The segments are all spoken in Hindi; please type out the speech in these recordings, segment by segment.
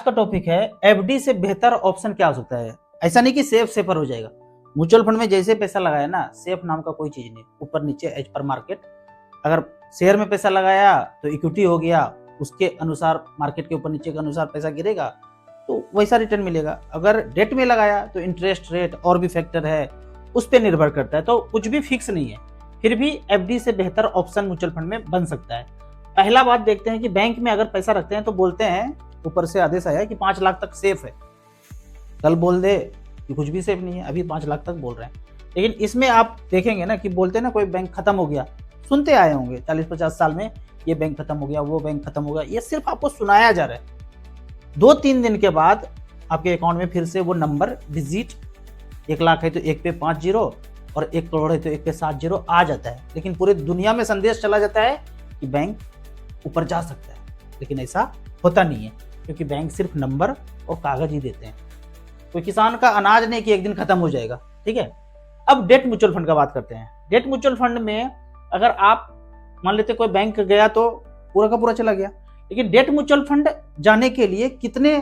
का टॉपिक है एफडी से बेहतर ऑप्शन क्या हो सकता है। ऐसा नहीं कि सेफर हो जाएगा। म्यूचुअल फंड में जैसे पैसा लगाया ना, सेफ नाम का कोई चीज नहीं, ऊपर नीचे एज पर मार्केट। अगर शेयर में पैसा लगाया तो इक्विटी हो गया, उसके अनुसार मार्केट के ऊपर नीचे के अनुसार पैसा गिरेगा तो वैसा रिटर्न मिलेगा। अगर डेट में लगाया तो इंटरेस्ट रेट और भी फैक्टर है, उस पर निर्भर करता है, तो कुछ भी फिक्स नहीं है। फिर भी एफडी से बेहतर ऑप्शन म्यूचुअल फंड में बन सकता है। पहला बात देखते हैं कि बैंक में अगर पैसा रखते हैं तो बोलते हैं, ऊपर से आदेश आया कि 5 लाख तक सेफ है। कल बोल दे कि कुछ भी सेफ नहीं है, अभी 5 लाख तक बोल रहे हैं। लेकिन इसमें आप देखेंगे ना कि बोलते हैं ना कोई बैंक खत्म हो गया, सुनते आए होंगे 40-50 साल में, ये बैंक खत्म हो गया, वो बैंक खत्म हो गया। ये सिर्फ आपको सुनाया जा रहा है। 2-3 दिन के बाद आपके अकाउंट में फिर से वो नंबर डिजिट, 1 लाख है तो 1 पे 5 जीरो और 1 करोड़ है तो 1 पे 7 जीरो आ जाता है। लेकिन पूरे दुनिया में संदेश चला जाता है कि बैंक ऊपर जा सकता है, लेकिन ऐसा होता नहीं है, क्योंकि बैंक सिर्फ नंबर और कागज ही देते हैं। कोई किसान का अनाज नहीं कि एक दिन खत्म हो जाएगा। ठीक है, अब डेट म्यूचुअल फंड का बात करते हैं। डेट म्यूचुअल फंड में अगर आप मान लेते कोई बैंक गया तो पूरा का पूरा चला गया, लेकिन डेट म्यूचुअल फंड जाने के लिए कितने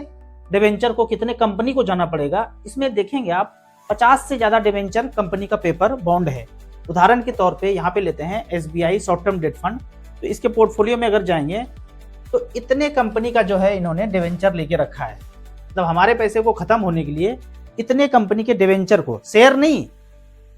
डिवेंचर को, कितने कंपनी को जाना पड़ेगा, इसमें देखेंगे आप 50 से ज्यादा डिवेंचर कंपनी का पेपर बॉन्ड है। उदाहरण के तौर पे यहाँ पे लेते हैं SBI short term debt fund, तो इसके पोर्टफोलियो में अगर जाएंगे तो इतने कंपनी का जो है इन्होंने डिवेंचर लेके रखा है। मतलब हमारे पैसे को खत्म होने के लिए इतने कंपनी के डिवेंचर को, शेयर नहीं,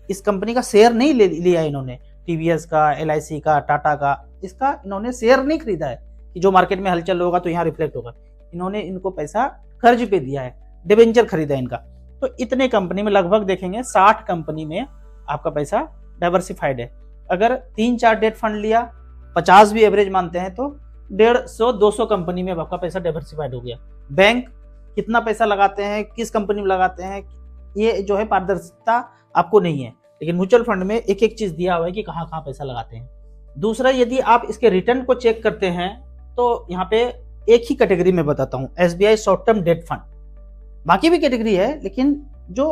इस कंपनी का शेयर नहीं लिया इन्होंने, TVS का, LIC का, टाटा का, इसका इन्होंने शेयर नहीं खरीदा है कि जो मार्केट में हलचल होगा तो यहाँ रिफ्लेक्ट होगा। इन्होंने इनको पैसा कर्ज पे दिया है, डिवेंचर खरीदा है इनका। तो इतने कंपनी में लगभग देखेंगे 60 कंपनी में आपका पैसा डाइवर्सिफाइड है। अगर 3-4 डेट फंड लिया, 50 भी एवरेज मानते हैं, तो 150-200 कंपनी में आपका पैसा डाइवर्सिफाइड हो गया। बैंक कितना पैसा लगाते हैं, किस कंपनी में लगाते हैं, ये जो है पारदर्शिता आपको नहीं है। लेकिन म्यूचुअल फंड में एक एक चीज दिया हुआ है कि कहाँ कहाँ पैसा लगाते हैं। दूसरा, यदि आप इसके रिटर्न को चेक करते हैं तो यहाँ पे एक ही कैटेगरी में बताता हूँ, SBI short term debt fund. बाकी भी कैटेगरी है, लेकिन जो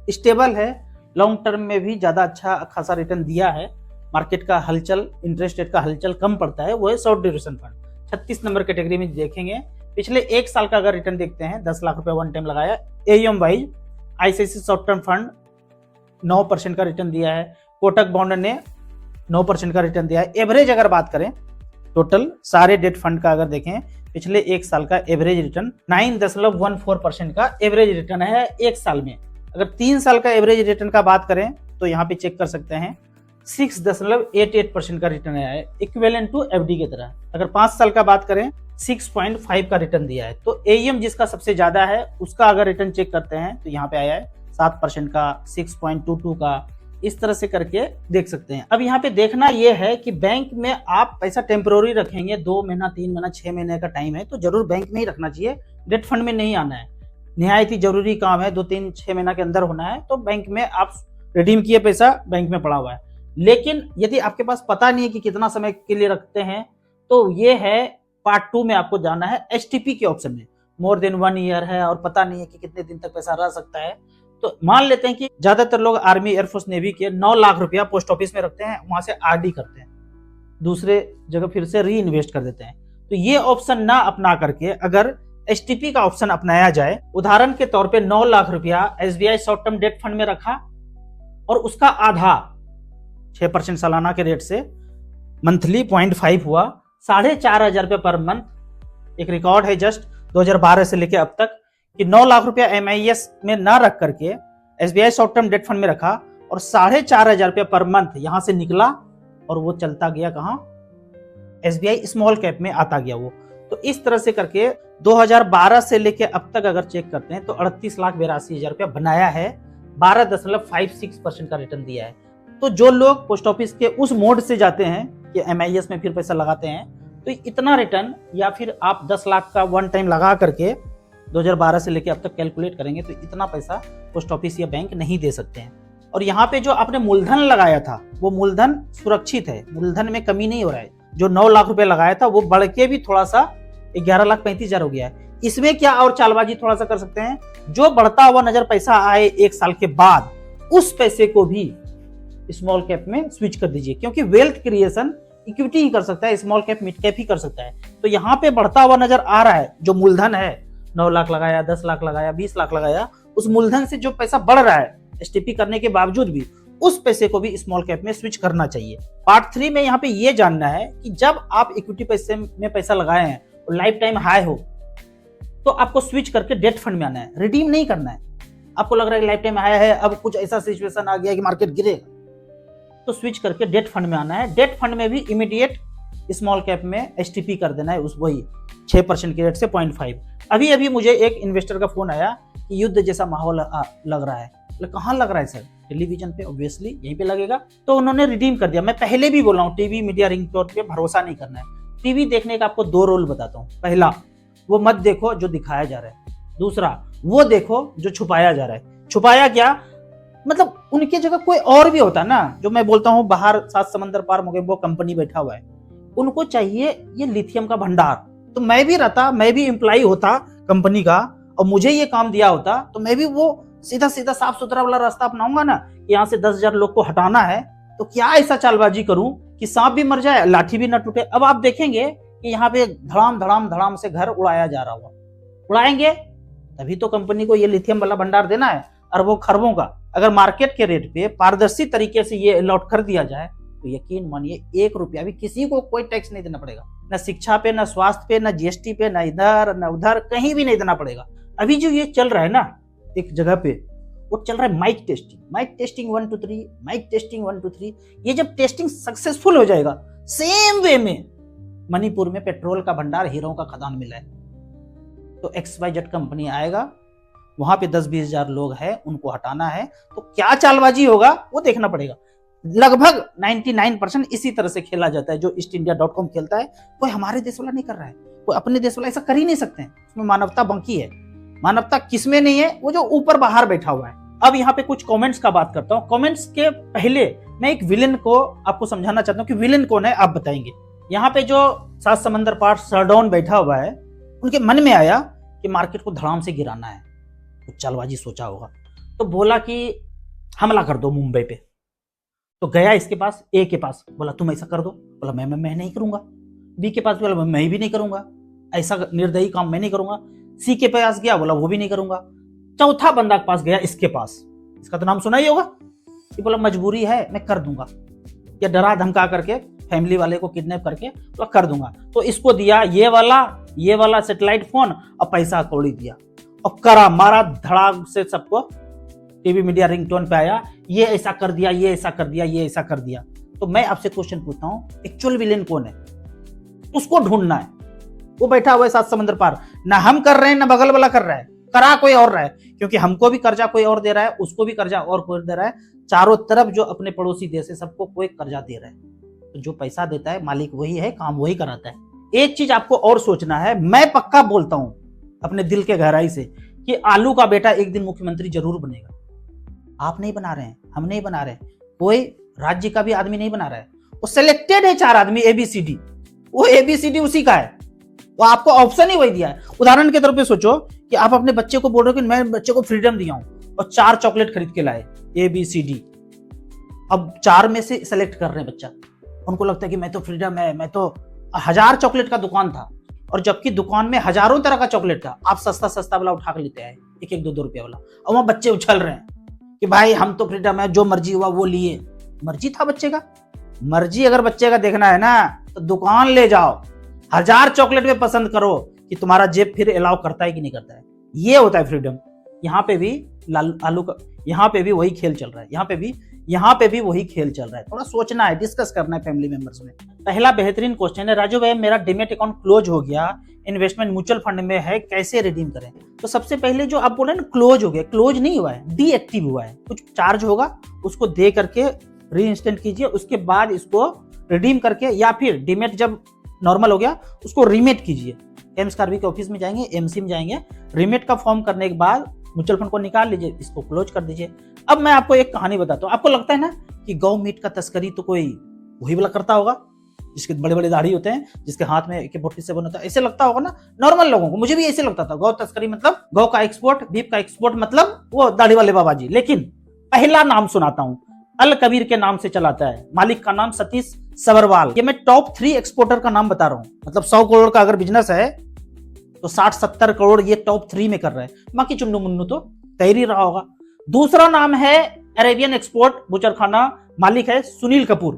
स्टेबल है, लॉन्ग टर्म में भी ज्यादा अच्छा खासा रिटर्न दिया है, मार्केट का हलचल, इंटरेस्ट रेट का हलचल कम पड़ता है, वो है short duration fund. 36 number category में देखेंगे, पिछले 1 साल का अगर रिटर्न देखते हैं, 10 लाख रुपए वन टाइम लगाया, AUM wise ICICI short term fund 9% का रिटर्न दिया है, कोटक बॉन्ड ने 9% का रिटर्न दिया है। एवरेज अगर बात करें, टोटल सारे डेट फंड का अगर देखें, पिछले 1 साल का एवरेज रिटर्न 9.14% का एवरेज रिटर्न है 1 साल में। अगर 3 साल का एवरेज रिटर्न का बात करें तो यहाँ पे चेक कर सकते हैं, 6.88% का रिटर्न आया है, इक्विवेलेंट टू FD की तरह। अगर 5 साल का बात करें, 6.5 का रिटर्न दिया है। तो AUM जिसका सबसे ज्यादा है उसका अगर रिटर्न चेक करते हैं तो यहाँ पे आया है 7% का, 6.22 का, इस तरह से करके देख सकते हैं। अब यहाँ पे देखना यह है कि बैंक में आप पैसा टेम्पोररी रखेंगे, 2 महीना, 3 महीना, 6 महीने का टाइम है, तो जरूर बैंक में ही रखना चाहिए, डेट फंड में नहीं आना है। निहायत ही जरूरी काम है, 2-3-6 महीना के अंदर होना है, तो बैंक में आप रिडीम किए पैसा बैंक में पड़ा हुआ है। लेकिन यदि आपके पास पता नहीं है कि कितना समय के लिए रखते हैं, तो ये है पार्ट 2 में आपको जाना है STP के ऑप्शन में। मोर देन 1 ईयर है और पता नहीं है कि कितने दिन तक पैसा रह सकता है, तो मान लेते हैं कि ज्यादातर लोग आर्मी, एयरफोर्स, नेवी के 9 लाख रुपया पोस्ट ऑफिस में रखते हैं, वहां से RD करते हैं, दूसरे जगह फिर से री इन्वेस्ट कर देते हैं। तो ये ऑप्शन ना अपना करके अगर STP का ऑप्शन अपनाया जाए, उदाहरण के तौर पे 9 लाख रुपया SBI short term debt fund में रखा और उसका आधा 6% सालाना के रेट से मंथली 0.5 हुआ, 4,500 रुपये पर मंथ। एक रिकॉर्ड है जस्ट 2012 से लेके अब तक कि 9 लाख रुपया MIS में ना रख करके SBI short term debt fund में रखा और 4,500 रुपया पर मंथ यहां से निकला और वो चलता गया कहां, SBI स्मॉल कैप में आता गया वो। तो इस तरह से करके 2012 से लेके अब तक अगर चेक करते हैं तो 38,82,000 रुपया बनाया है, 12.56% का रिटर्न दिया है। तो जो लोग पोस्ट ऑफिस के उस मोड से जाते हैं कि MIS में फिर पैसा लगाते हैं, तो इतना रिटर्न, या फिर आप 10 लाख का वन टाइम लगा करके 2012 से लेके अब तक कैलकुलेट करेंगे तो इतना पैसा पोस्ट ऑफिस या बैंक नहीं दे सकते हैं। और यहाँ पे जो आपने मूलधन लगाया था वो मूलधन सुरक्षित है, मूलधन में कमी नहीं हो रहा है। जो 9 लाख रुपए लगाया था वो बढ़ के भी थोड़ा सा 11,35,000 हो गया है। इसमें क्या और चालबाजी थोड़ा सा कर सकते हैं, जो बढ़ता हुआ नजर पैसा आए 1 साल के बाद, उस पैसे को भी स्मॉल कैप में स्विच कर दीजिए, क्योंकि वेल्थ क्रिएशन इक्विटी ही कर सकता है, स्मॉल कैप मिड कैप ही कर सकता है। तो यहाँ पे बढ़ता हुआ नजर आ रहा है जो मूलधन है, 9 लाख लगाया, 10 लाख लगाया, 20 लाख लगाया, उस मूलधन से जो पैसा बढ़ रहा है एसटीपी करने के बावजूद भी, उस पैसे को भी स्मॉल कैप में स्विच करना चाहिए। पार्ट 3 में यहाँ पे ये जानना है कि जब आप इक्विटी पैसे में पैसा लगाए हैं और लाइफ टाइम हाई हो, तो आपको स्विच करके डेट फंड में आना है, रिडीम नहीं करना है। आपको लग रहा है लाइफ टाइम हाई है, अब कुछ ऐसा सिचुएशन आ गया कि मार्केट गिरेगा, तो स्विच करके डेट फंड में आना है। डेट फंड में भी इमीडिएट स्मॉल कैप में एसटीपी कर देना है, उस वही 6% की रेट से 0.5। अभी अभी मुझे एक इन्वेस्टर का फोन आया कि युद्ध जैसा माहौल लग रहा है। कहाँ लग रहा है सर? टेलीविजन पे, ऑब्वियसली यहीं पे लगेगा। तो उन्होंने रिडीम कर दिया। मैं पहले भी बोला हूँ, टीवी मीडिया रिंगटोन पे भरोसा नहीं करना है। टीवी देखने का आपको 2 रोल बताता हूँ। पहला, वो मत देखो जो दिखाया जा रहा है। दूसरा, वो देखो जो छुपाया जा रहा है। छुपाया क्या मतलब, उनकी जगह कोई और भी होता ना, जो मैं बोलता हूँ बाहर 7 समंदर पार मोगेम्बो कंपनी बैठा हुआ है, उनको चाहिए ये लिथियम का भंडार। तो मैं भी रहता, मैं भी एम्प्लॉय होता कंपनी का और मुझे ये काम दिया होता, तो मैं भी वो सीधा सीधा साफ सुथरा वाला रास्ता अपनाऊंगा ना। यहाँ से 10,000 लोग को हटाना है, तो क्या ऐसा चालबाजी करूं कि सांप भी मर जाए, लाठी भी ना टूटे। अब आप देखेंगे कि यहाँ पे धड़ाम धड़ाम धड़ाम से घर उड़ाया जा रहा होगा। उड़ाएंगे तभी तो कंपनी को ये लिथियम वाला भंडार देना है, अरबों खरबों का। अगर मार्केट के रेट पे पारदर्शी तरीके से ये अलॉट कर दिया जाए, तो यकीन मानिए 1 रुपया भी किसी को कोई टैक्स नहीं देना पड़ेगा। ना शिक्षा पे, ना स्वास्थ्य पे, ना जीएसटी पे, ना इधर ना उधर, कहीं भी नहीं देना पड़ेगा। अभी जो ये चल रहा है ना एक जगह पे, वो चल रहा है माइक टेस्टिंग 1 2 3, माइक टेस्टिंग 1 2 3। ये जब टेस्टिंग सक्सेसफुल हो जाएगा, सेम वे में मणिपुर में पेट्रोल का भंडार, हीरों का खदान मिला है, तो XYZ कंपनी आएगा, वहां पे 10-20 हजार लोग हैं, उनको हटाना है, तो क्या चालबाजी होगा वो देखना पड़ेगा। लगभग 99% इसी तरह से खेला जाता है, जो eastindia.com खेलता है। कोई हमारे देश वाला नहीं कर रहा है, कोई अपने देश वाला ऐसा कर ही नहीं सकते हैं। उसमें मानवता बाकी है। मानवता किसमें नहीं है? वो जो ऊपर बाहर बैठा हुआ है। अब यहाँ पे कुछ कमेंट्स का बात करता हूँ। कमेंट्स के पहले मैं एक विलेन को आपको समझाना चाहता हूँ कि विलेन कौन है, आप बताएंगे। यहाँ पे जो 7 समंदर पार सरडाउन बैठा हुआ है, उनके मन में आया कि मार्केट को धड़ाम से गिराना है, कुछ चालबाजी सोचा होगा, तो बोला कि हमला कर दो मुंबई पे। तो गया इसके पास, ए के पास, बोला तुम ऐसा कर दो, बोला मैं नहीं करूंगा। बी के पास बोला मैं भी नहीं करूंगा, ऐसा निर्दयी काम मैं नहीं करूंगा। सी के पास गया, बोला वो भी नहीं करूंगा। चौथा बंदा के पास गया, इसके पास, इसका तो नाम सुना ही होगा, ये बोला मजबूरी है मैं कर दूंगा, या डरा धमका करके फैमिली वाले को किडनैप करके तो कर दूंगा। तो इसको दिया ये वाला सैटेलाइट फोन और पैसा कौड़ी दिया और करा मारा धड़ाम से। सबको टीवी मीडिया रिंगटोन पे आया, ये ऐसा कर दिया, ये ऐसा कर दिया, ये ऐसा कर दिया। तो मैं आपसे क्वेश्चन पूछता हूं, एक्चुअल विलेन कौन है? उसको ढूंढना है। वो बैठा हुआ है 7 समंदर पार, ना हम कर रहे हैं ना बगल वाला कर रहा है, करा कोई और रहा है, क्योंकि हमको भी कर्जा कोई और दे रहा है, उसको भी कर्जा और कोई दे रहा है। चारों तरफ जो अपने पड़ोसी देश है, सबको कोई कर्जा दे रहा है। तो जो पैसा देता है मालिक वही है, काम वही कराता है। एक चीज आपको और सोचना है, मैं पक्का बोलता हूं अपने दिल के गहराई से कि आलू का बेटा एक दिन मुख्यमंत्री जरूर बनेगा। आप नहीं बना रहे हैं, हम नहीं बना रहे हैं, कोई राज्य का भी आदमी नहीं बना रहा है। वो सिलेक्टेड है 4 आदमी ABCD, वो ABCD उसी का है। वो आपको ऑप्शन ही वही दिया है। उदाहरण के तौर पे सोचो कि आप अपने बच्चे को बोल रहे हो कि मैं बच्चे को फ्रीडम दिया हूं और 4 चॉकलेट खरीद के लाए ABCD। अब 4 में से सेलेक्ट कर रहे हैं बच्चा, उनको लगता है कि मैं तो फ्रीडम है, मैं तो 1000 चॉकलेट का दुकान था, और जबकि दुकान में हजारों तरह का चॉकलेट था, आप सस्ता वाला उठा कर लेते हैं, 1-1 2-2 रुपया वाला, और वहां बच्चे उछल रहे हैं कि भाई हम तो फ्रीडम है, जो मर्जी हुआ वो लिए। मर्जी था बच्चे का, मर्जी अगर बच्चे का देखना है ना तो दुकान ले जाओ, 1000 चॉकलेट में पसंद करो कि तुम्हारा जेब फिर अलाउ करता है कि नहीं करता है। ये होता है फ्रीडम। यहाँ पे भी आलू का, यहाँ पे भी वही खेल चल रहा है, यहाँ पे भी वही खेल चल रहा है। थोड़ा सोचना है, डिस्कस करना है फैमिली मेंबर्स में। पहला बेहतरीन क्वेश्चन है, राजू भाई मेरा डीमैट अकाउंट क्लोज हो गया, इन्वेस्टमेंट म्यूचुअल फंड में है, कैसे रिडीम करें? तो सबसे पहले जो आप बोल रहे हैं ना क्लोज हो गया, क्लोज नहीं हुआ है, डीएक्टिव हुआ है। कुछ चार्ज होगा, उसको दे करके री इंस्टेंट कीजिए, उसके बाद इसको रिडीम करके, या फिर डीमेट जब नॉर्मल हो गया उसको रीमेट कीजिए। एमस्कार्बी के ऑफिस में जाएंगे, एमसी में जाएंगे, रीमेट का फॉर्म करने के बाद म्यूचुअल फंड को निकाल लीजिए, इसको क्लोज कर दीजिए। अब मैं आपको एक कहानी बताता हूँ। आपको लगता है ना कि गौ मीट का तस्करी तो कोई वही वाला करता होगा जिसके बड़े बड़े दाढ़ी होते हैं, जिसके हाथ में AK-47 होता है, ऐसे लगता होगा ना नॉर्मल लोगों को। मुझे भी ऐसे लगता था, गौ तस्करी मतलब गौ का एक्सपोर्ट, बीफ का एक्सपोर्ट मतलब वो दाढ़ी वाले बाबा जी। लेकिन पहला नाम सुनाता हूँ, अल कबीर के नाम से चलाता है, मालिक का नाम सतीश सबरवाल। ये मैं टॉप 3 एक्सपोर्टर का नाम बता रहा हूँ। मतलब 100 करोड़ का अगर बिजनेस है तो 60-70 करोड़ ये टॉप 3 में कर रहा है, बाकी चुन्नू मुन्नू तो तैर ही रहा होगा। दूसरा नाम है अरेबियन एक्सपोर्ट बुचरखाना, मालिक है सुनील कपूर।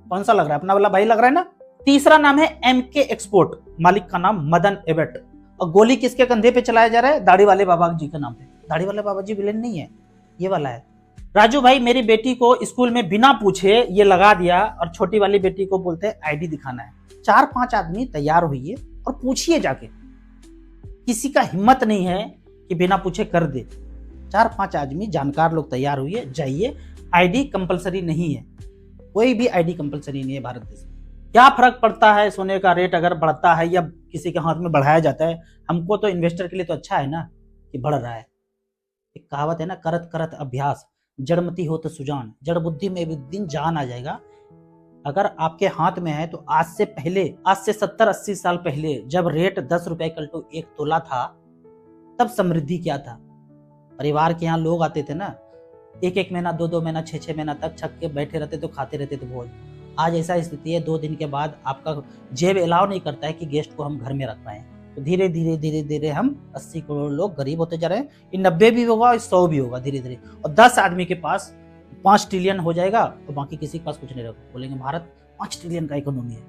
कौन सा लग रहा है, अपना वाला भाई लग रहा है ना। तीसरा नाम है एमके एक्सपोर्ट, मालिक का नाम मदन एबट। और गोली किसके कंधे पे चलाया जा रहा है, दाढ़ी वाले बाबा जी के नाम पे। दाढ़ी वाले बाबा जी विलेन नहीं है, ये वाला है। राजू भाई मेरी बेटी को स्कूल में बिना पूछे ये लगा दिया, और छोटी वाली बेटी को बोलते हैं आईडी दिखाना है। 4-5 आदमी तैयार हुई और पूछिए जाके, किसी का हिम्मत नहीं है कि बिना पूछे कर दे। 4-5 आदमी जानकार लोग तैयार हुए, जाइए। आईडी कंपलसरी नहीं है, कोई भी आईडी कंपलसरी नहीं है भारत देश में। क्या फर्क पड़ता है सोने का रेट अगर बढ़ता है या किसी के हाथ में बढ़ाया जाता है, हमको तो इन्वेस्टर के लिए तो अच्छा है ना कि बढ़ रहा है। एक कहावत है ना, करत करत अभ्यास जड़मती हो तो सुजान, जड़ बुद्धि में भी दिन जान आ जाएगा। अगर आपके हाथ में है तो आज से 70-80 साल पहले जब रेट 10 रुपए कल्टू 1 तोला था, तब समृद्धि क्या था। परिवार के यहाँ लोग आते थे ना, 1-1 महीना 2-2 महीना 6-6 महीना तक छक के बैठे रहते तो खाते रहते थे भोज। आज ऐसा स्थिति है 2 दिन के बाद आपका जेब अलाउ नहीं करता है कि गेस्ट को हम घर में रख पाए। तो धीरे धीरे हम 80 करोड़ लोग गरीब होते जा रहे हैं। ये 90 भी होगा, 100 भी होगा धीरे धीरे। और 10 आदमी के पास 5 ट्रिलियन हो जाएगा तो बाकी किसी के पास कुछ नहीं रहेगा। बोलेंगे भारत 5 ट्रिलियन का इकोनॉमी है।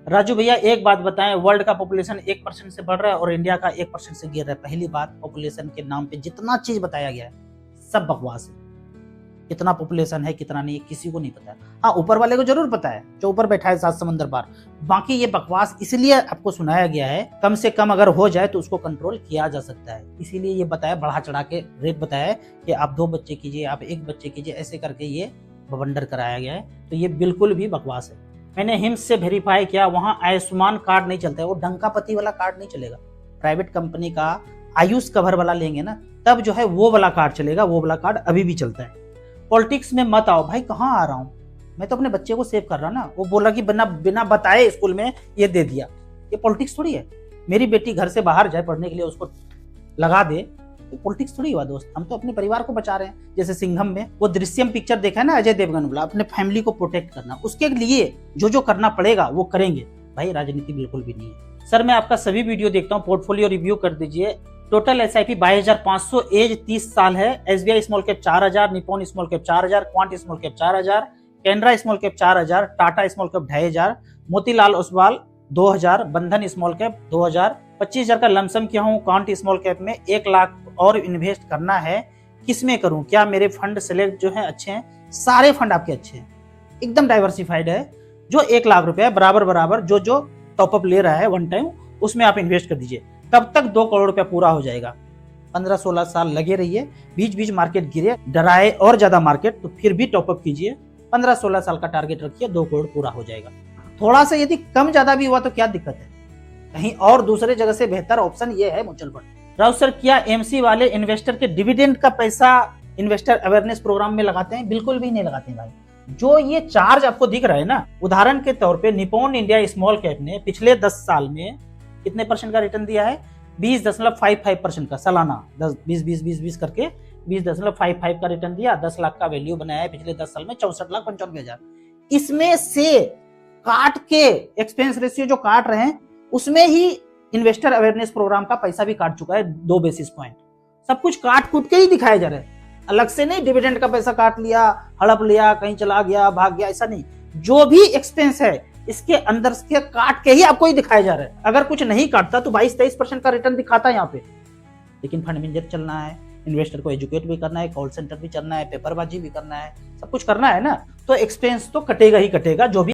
राजू भैया एक बात बताएं, वर्ल्ड का पॉपुलेशन 1% से बढ़ रहा है और इंडिया का 1% से गिर रहा है। पहली बात, पॉपुलेशन के नाम पे जितना चीज बताया गया है सब बकवास है। कितना पॉपुलेशन है कितना नहीं किसी को नहीं पता है। हाँ, ऊपर वाले को जरूर पता है, जो ऊपर बैठा है 7 समंदर पार। बाकी ये बकवास इसलिए आपको सुनाया गया है, कम से कम अगर हो जाए तो उसको कंट्रोल किया जा सकता है। इसीलिए ये बताया, बढ़ा चढ़ा के रेट बताया है कि आप 2 बच्चे कीजिए, आप 1 बच्चे कीजिए, ऐसे करके ये बवंडर कराया गया है। तो ये बिल्कुल भी बकवास है। मैंने हिम्स से वेरीफाई किया, वहाँ आयुष्मान कार्ड नहीं चलता है, वो डंकापति वाला कार्ड नहीं चलेगा। प्राइवेट कंपनी का आयुष कवर वाला लेंगे ना, तब जो है वो वाला कार्ड चलेगा। वो वाला कार्ड अभी भी चलता है। पॉलिटिक्स में मत आओ भाई, कहाँ आ रहा हूँ मैं, तो अपने बच्चे को सेव कर रहा ना। वो बोला कि बिना बताए स्कूल में ये दे दिया, ये पॉलिटिक्स थोड़ी है। मेरी बेटी घर से बाहर जाए पढ़ने के लिए, उसको लगा दे, ये पॉलिटिक्स थोड़ी हुआ दोस्त। हम तो अपने परिवार को बचा रहे हैं। जैसे सिंघम में वो दृश्यम पिक्चर देखा है ना, अजय देवगन वाला, अपने फैमिली को प्रोटेक्ट करना, उसके लिए जो करना पड़ेगा वो करेंगे। भाई राजनीति बिल्कुल भी नहीं है। सर मैं आपका सभी वीडियो देखता हूँ, पोर्टफोलियो रिव्यू कर दीजिए। टोटल एसआईपी 22,500, एज 30 साल है। SBI small cap 4,000, Nippon small cap 4,000, quant small cap 4,000, Canara small cap 4,000, Tata small cap 2,500, Motilal Oswal 2,000, बंधन स्मॉल कैप 2,000। 25,000 का लमसम किया हूँ क्वांट स्मॉल कैप में। 1 लाख और इन्वेस्ट करना है, किस में करूँ, क्या मेरे फंड सेलेक्ट जो है अच्छे हैं? सारे फंड आपके अच्छे हैं, एकदम डाइवर्सिफाइड है। जो 1 लाख रुपए बराबर जो टॉपअप ले रहा है वन टाइम, उसमें आप इन्वेस्ट कर दीजिए। कब तक 2 करोड़ रुपया पूरा हो जाएगा? 15-16 साल लगे रहिए, बीच बीच मार्केट गिरे, डराए और ज्यादा मार्केट, तो फिर भी टॉपअप कीजिए। 15-16 साल का टारगेट रखिए, 2 करोड़ पूरा हो जाएगा। थोड़ा सा यदि कम ज्यादा भी हुआ तो क्या दिक्कत है, कहीं और दूसरे जगह से बेहतर ऑप्शन ये है म्यूचुअल फंड। राउत सर, क्या एमसी वाले इन्वेस्टर के डिविडेंड का पैसा इन्वेस्टर अवेयरनेस प्रोग्राम में लगाते हैं? बिल्कुल भी नहीं लगाते हैं भाई। जो ये चार्ज आपको दिख रहा है ना, उदाहरण के तौर पे निप्पॉन इंडिया स्मॉल कैप ने पिछले 10 साल में कितने % का रिटर्न दिया है? 20.55% का सालाना, 20 करके 20.55 का रिटर्न दिया। 10 लाख का वैल्यू बनाया है पिछले 10 साल में, 64,95,000। इसमें से काट के एक्सपेंस रेशियो जो काट रहे हैं, उसमें ही इन्वेस्टर अवेयरनेस प्रोग्राम का पैसा भी काट चुका है 2 बेसिस पॉइंट। सब कुछ काट कूट के ही दिखाया जा रहा है, अलग से नहीं डिविडेंड का पैसा काट लिया, हड़प लिया, कहीं चला गया, भाग गया, ऐसा नहीं। जो भी एक्सपेंस है इसके अंदर से काट के ही आपको ही दिखाया जा रहा है। अगर कुछ नहीं काटता तो 22-23% का रिटर्न दिखाता है यहाँ पे। लेकिन फंड मैनेजर चलना है, इन्वेस्टर को एजुकेट भी करना है, कॉल सेंटर भी चलना है, पेपरबाजी भी करना है, सब कुछ करना है ना, तो एक्सपेंस तो कटेगा ही कटेगा। जो भी